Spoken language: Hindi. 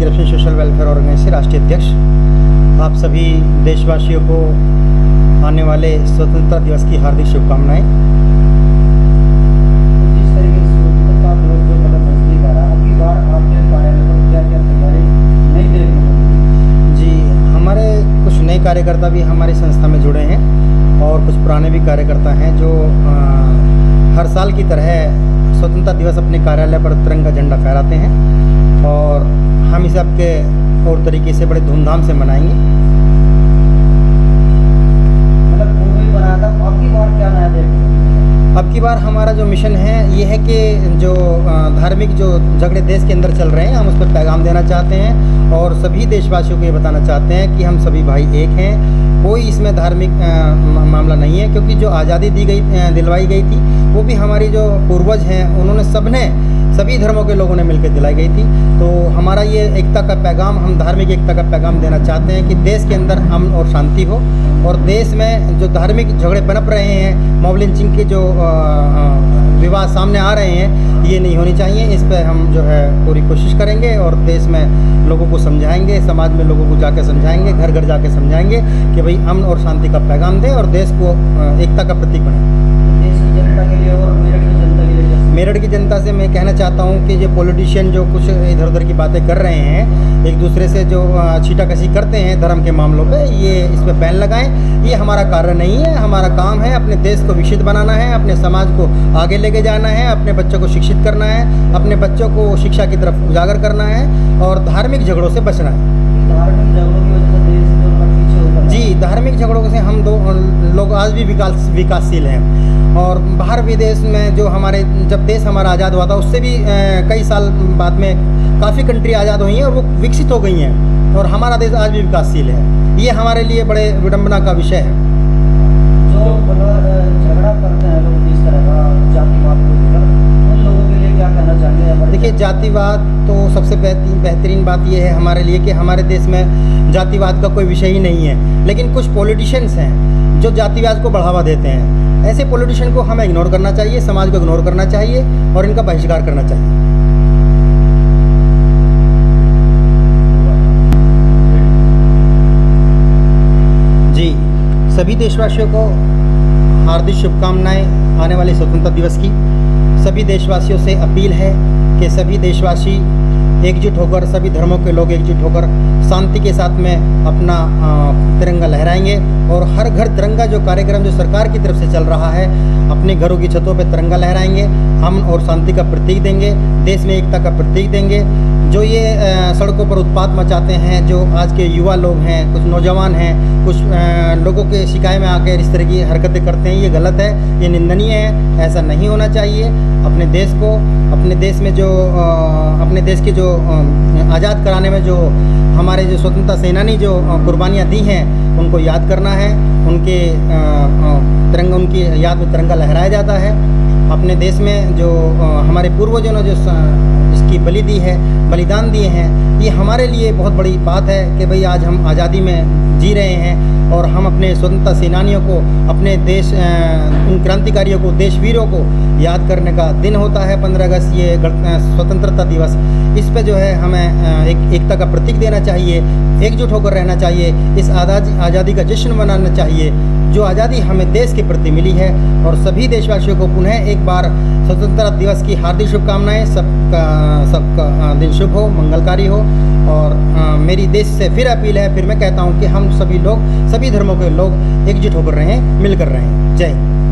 करप्शन सोशल वेलफेयर ऑर्गेनाइजेशन राष्ट्रीय अध्यक्ष। आप सभी देशवासियों को आने वाले स्वतंत्रता दिवस की हार्दिक शुभकामनाएं। जिस तरीके से स्वतंत्रता दिवस जो नजदीक आ रहा है, अब की बार आपके कार्यालय पर क्या क्या तैयारी नहीं देखने को मिली? जी, हमारे कुछ नए कार्यकर्ता भी हमारी संस्था में जुड़े हैं और कुछ पुराने भी कार्यकर्ता हैं जो हर साल की तरह स्वतंत्रता दिवस अपने कार्यालय पर तिरंगा झंडा फहराते हैं और हम इसे आपके और तरीके से बड़े धूमधाम से मनाएंगे। मतलब पूर्व ही बनाया था, अब की बार क्या नया देखने को मिला? अब की बार हमारा जो मिशन है ये है कि जो धार्मिक जो झगड़े देश के अंदर चल रहे हैं, हम उस पर पैगाम देना चाहते हैं और सभी देशवासियों को ये बताना चाहते हैं कि हम सभी भाई एक हैं। कोई इसमें धार्मिक मामला नहीं है, क्योंकि जो आज़ादी दिलवाई गई थी वो भी हमारी जो पूर्वज हैं उन्होंने सभी धर्मों के लोगों ने मिलकर दिलाई गई थी। तो हमारा ये एकता का पैगाम, हम धार्मिक एकता का पैगाम देना चाहते हैं कि देश के अंदर अमन और शांति हो और देश में जो धार्मिक झगड़े पनप रहे हैं, मॉब लिंचिंग के जो विवाद सामने आ रहे हैं, ये नहीं होनी चाहिए। इस पर हम जो है पूरी कोशिश करेंगे और देश में लोगों को समझाएंगे, समाज में लोगों को जाकर समझाएंगे, घर घर जाके समझाएंगे कि भाई अमन और शांति का पैगाम दें और देश को एकता का प्रतीक बनाएं। देश की जनता के लिए और मेरठ की जनता के लिए मेरठ की जनता से मैं कहना चाहता हूं कि ये पॉलिटिशियन जो कुछ इधर उधर की बातें कर रहे हैं, एक दूसरे से जो छीटाकशी करते हैं धर्म के मामलों पे, ये इस पर बैन लगाएं। ये हमारा कार्य नहीं है। हमारा काम है अपने देश को विकसित बनाना है, अपने समाज को आगे लेके जाना है, अपने बच्चों को शिक्षित करना है, अपने बच्चों को शिक्षा की तरफ उजागर करना है और धार्मिक झगड़ों से बचना है। धार्मिक झगड़ों की वजह से देश जो पीछे होता जी, धार्मिक झगड़ों से हम लोग आज भी विकासशील हैं और बाहर विदेश में जो जब देश हमारा आज़ाद हुआ था उससे भी कई साल बाद में काफ़ी कंट्री आज़ाद हुई हैं और वो विकसित हो गई हैं और हमारा देश आज भी विकासशील है। ये हमारे लिए बड़े विडंबना का विषय है। जो झगड़ा करते हैं लोग इस तरह का जातिवाद को लेकर, उन लोगों के लिए क्या कहना चाहते हैं? देखिए, जातिवाद तो सबसे बेहतरीन बात यह है हमारे लिए कि हमारे देश में जातिवाद का कोई विषय ही नहीं है, लेकिन कुछ पॉलिटिशियंस हैं जो जातिवाद को बढ़ावा देते हैं। ऐसे पॉलिटिशियन को हमें इग्नोर करना चाहिए, समाज को इग्नोर करना चाहिए और इनका बहिष्कार करना चाहिए। जी, सभी देशवासियों को हार्दिक शुभकामनाएं आने वाले स्वतंत्रता दिवस की। सभी देशवासियों से अपील है कि सभी देशवासी एकजुट होकर, सभी धर्मों के लोग एकजुट होकर शांति के साथ में अपना तिरंगा लहराएंगे और हर घर तिरंगा जो कार्यक्रम जो सरकार की तरफ से चल रहा है, अपने घरों की छतों पे तिरंगा लहराएंगे, अमन और शांति का प्रतीक देंगे, देश में एकता का प्रतीक देंगे। जो ये सड़कों पर उत्पात मचाते हैं, जो आज के युवा लोग हैं, कुछ नौजवान हैं, कुछ लोगों के शिकायत में आकर इस तरह की हरकतें करते हैं, ये गलत है, ये निंदनीय है, ऐसा नहीं होना चाहिए। अपने देश को, अपने देश में जो अपने देश के जो आज़ाद कराने में जो हमारे जो स्वतंत्रता सेनानी जो कुर्बानियाँ दी हैं उनको याद करना है। उनके उनकी याद में तिरंगा लहराया जाता है। अपने देश में जो हमारे पूर्वजों ने जो इसकी बलिदान दिए हैं, ये हमारे लिए बहुत बड़ी बात है कि भाई आज हम आज़ादी में जी रहे हैं और हम अपने स्वतंत्रता सेनानियों को, अपने देश उन क्रांतिकारियों को, देशवीरों को याद करने का दिन होता है 15 अगस्त, ये स्वतंत्रता दिवस। इस पे जो है हमें एक एकता का प्रतीक देना चाहिए, एकजुट होकर रहना चाहिए, इस आज़ादी का जश्न मनाना चाहिए जो आज़ादी हमें देश के प्रति मिली है। और सभी देशवासियों को पुनः एक बार स्वतंत्रता दिवस की हार्दिक शुभकामनाएं। सबका दिन शुभ हो, मंगलकारी हो और मेरी देश से फिर अपील है, फिर मैं कहता हूं कि हम सभी लोग, सभी धर्मों के लोग एकजुट होकर रहें, मिलकर रहें। जय हिंद।